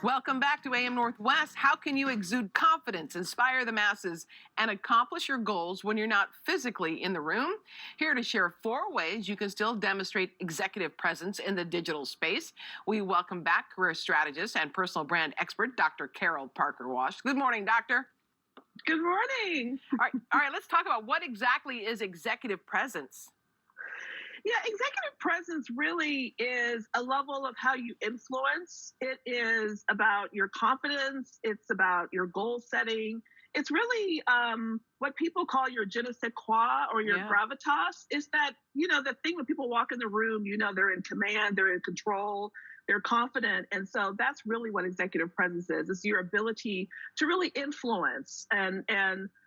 Welcome back to AM Northwest. How can you exude confidence, inspire the masses, and accomplish your goals when you're not physically in the room? Here to share 4 ways you can still demonstrate executive presence in the digital space. We welcome back career strategist and personal brand expert, Dr. Carol Parker Walsh. Good morning, doctor. Good morning. All right, let's talk about what exactly is executive presence. Yeah, executive presence really is a level of how you influence. It is about your confidence. It's about your goal setting. It's really what people call your je ne sais quoi or your gravitas. Is that, the thing when people walk in the room, they're in command, they're in control, they're confident. And so that's really what executive presence is. It's your ability to really influence and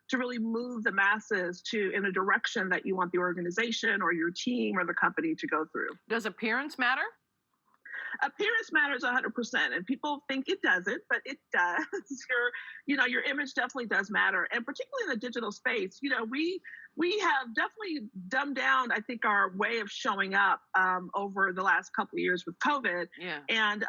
to really move the masses in a direction that you want the organization or your team or the company to go through. Does appearance matter? Appearance matters 100%, and people think it doesn't, but it does. Your image definitely does matter, and particularly in the digital space, we have definitely dumbed down, I think, our way of showing up over the last couple of years with COVID, and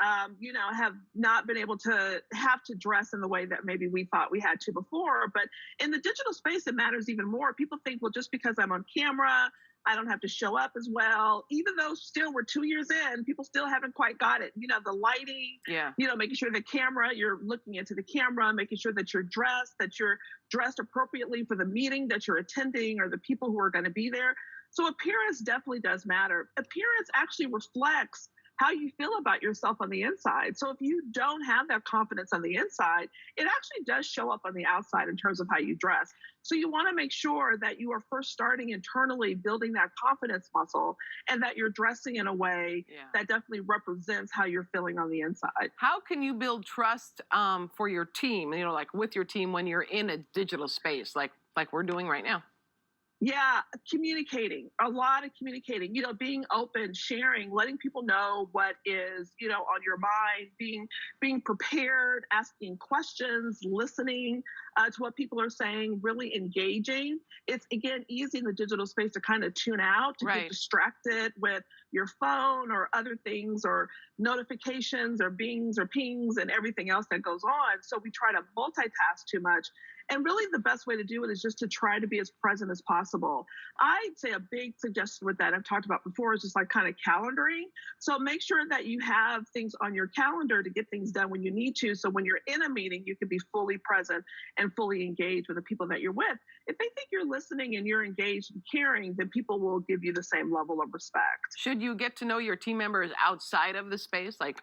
have not been able to have to dress in the way that maybe we thought we had to before. But in the digital space, it matters even more. People think, well, just because I'm on camera, I don't have to show up as well, even though still we're 2 years in, people still haven't quite got it. The lighting, making sure the camera, you're looking into the camera, making sure that you're dressed appropriately for the meeting that you're attending or the people who are going to be there. So appearance definitely does matter. Appearance actually reflects how you feel about yourself on the inside. So if you don't have that confidence on the inside, it actually does show up on the outside in terms of how you dress. So you want to make sure that you are first starting internally, building that confidence muscle, and that you're dressing in a way that definitely represents how you're feeling on the inside. How can you build trust for your team, like with your team when you're in a digital space, like we're doing right now? Yeah, communicating, a lot of communicating, being open, sharing, letting people know what is, on your mind, being prepared, asking questions, listening to what people are saying, really engaging. It's, again, easy in the digital space to kind of tune out, to get distracted with your phone or other things or notifications or bings or pings and everything else that goes on. So we try to multitask too much. And really the best way to do it is just to try to be as present as possible. I'd say a big suggestion with that I've talked about before is just like kind of calendaring. So make sure that you have things on your calendar to get things done when you need to. So when you're in a meeting, you can be fully present and fully engaged with the people that you're with. If they think you're listening and you're engaged and caring, then people will give you the same level of respect. Should you get to know your team members outside of the space, like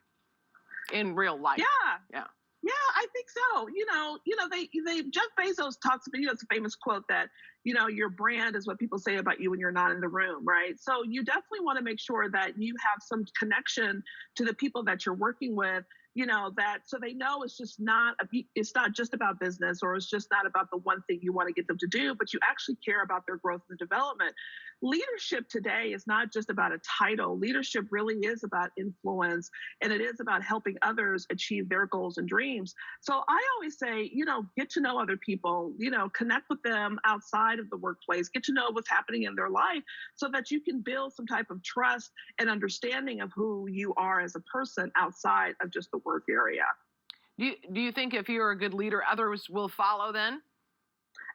in real life? Yeah, I think so. Jeff Bezos talks about, it's a famous quote that, your brand is what people say about you when you're not in the room, right? So you definitely want to make sure that you have some connection to the people that you're working with, that so they know it's not just about business, or it's just not about the one thing you want to get them to do, but you actually care about their growth and development. Leadership today is not just about a title. Leadership really is about influence, and it is about helping others achieve their goals and dreams. So I always say, get to know other people, connect with them outside of the workplace, get to know what's happening in their life so that you can build some type of trust and understanding of who you are as a person outside of just the work area. Do you think if you're a good leader, others will follow then?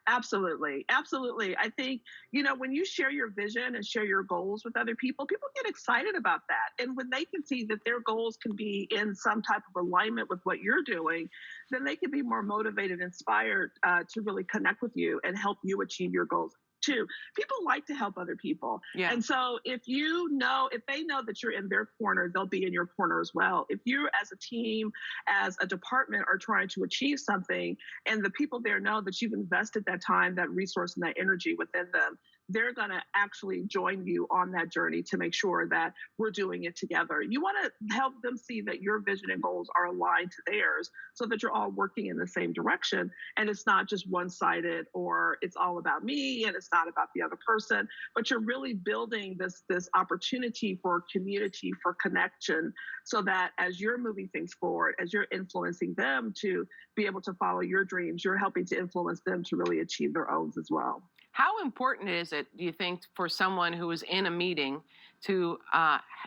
Absolutely. Absolutely. I think, when you share your vision and share your goals with other people, people get excited about that. And when they can see that their goals can be in some type of alignment with what you're doing, then they can be more motivated, inspired to really connect with you and help you achieve your goals too. People like to help other people. And so if they know that you're in their corner, they'll be in your corner as well. If you as a team, as a department are trying to achieve something and the people there know that you've invested that time, that resource, and that energy within them, they're going to actually join you on that journey to make sure that we're doing it together. You want to help them see that your vision and goals are aligned to theirs so that you're all working in the same direction. And it's not just one-sided or it's all about me and it's not about the other person, but you're really building this opportunity for community, for connection, so that as you're moving things forward, as you're influencing them to be able to follow your dreams, you're helping to influence them to really achieve their own as well. How important is it, do you think, for someone who is in a meeting to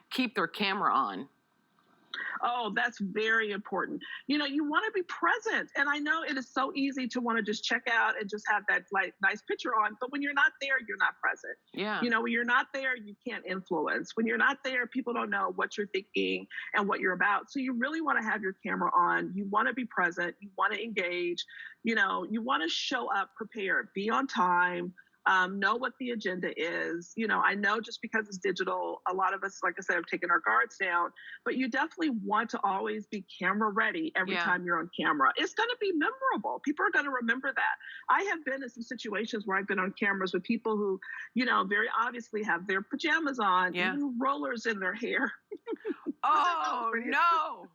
keep their camera on? Oh, that's very important. You want to be present. And I know it is so easy to want to just check out and just have that like nice picture on, but when you're not there, you're not present. Yeah. When you're not there, you can't influence. When you're not there, people don't know what you're thinking and what you're about. So you really want to have your camera on. You want to be present. You want to engage. You want to show up prepared, be on time. Know what the agenda is. I know just because it's digital, a lot of us, like I said, have taken our guards down, but you definitely want to always be camera ready every Yeah. time you're on camera. It's going to be memorable. People are going to remember that. I have been in some situations where I've been on cameras with people who, very obviously have their pajamas on, Yeah. even rollers in their hair. Oh, no.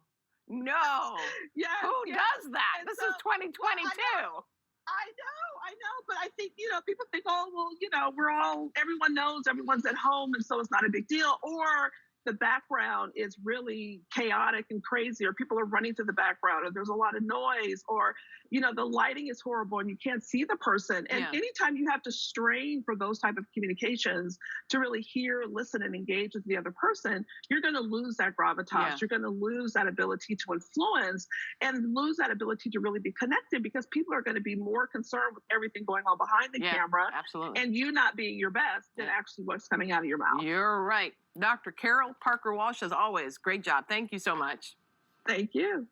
No. Yes, Who yes. does that? And This so, is 2022. I know, but I think, people think, oh, well, everyone knows everyone's at home, and so it's not a big deal. Or the background is really chaotic and crazy, or people are running to the background, or there's a lot of noise, or, the lighting is horrible and you can't see the person. And Yeah. anytime you have to strain for those type of communications to really hear, listen, and engage with the other person, you're going to lose that gravitas. Yeah. You're going to lose that ability to influence and lose that ability to really be connected, because people are going to be more concerned with everything going on behind the Yeah, camera absolutely. and you not being your best than Yeah. actually what's coming out of your mouth. You're right. Dr. Carol Parker Walsh, as always, great job. Thank you so much. Thank you.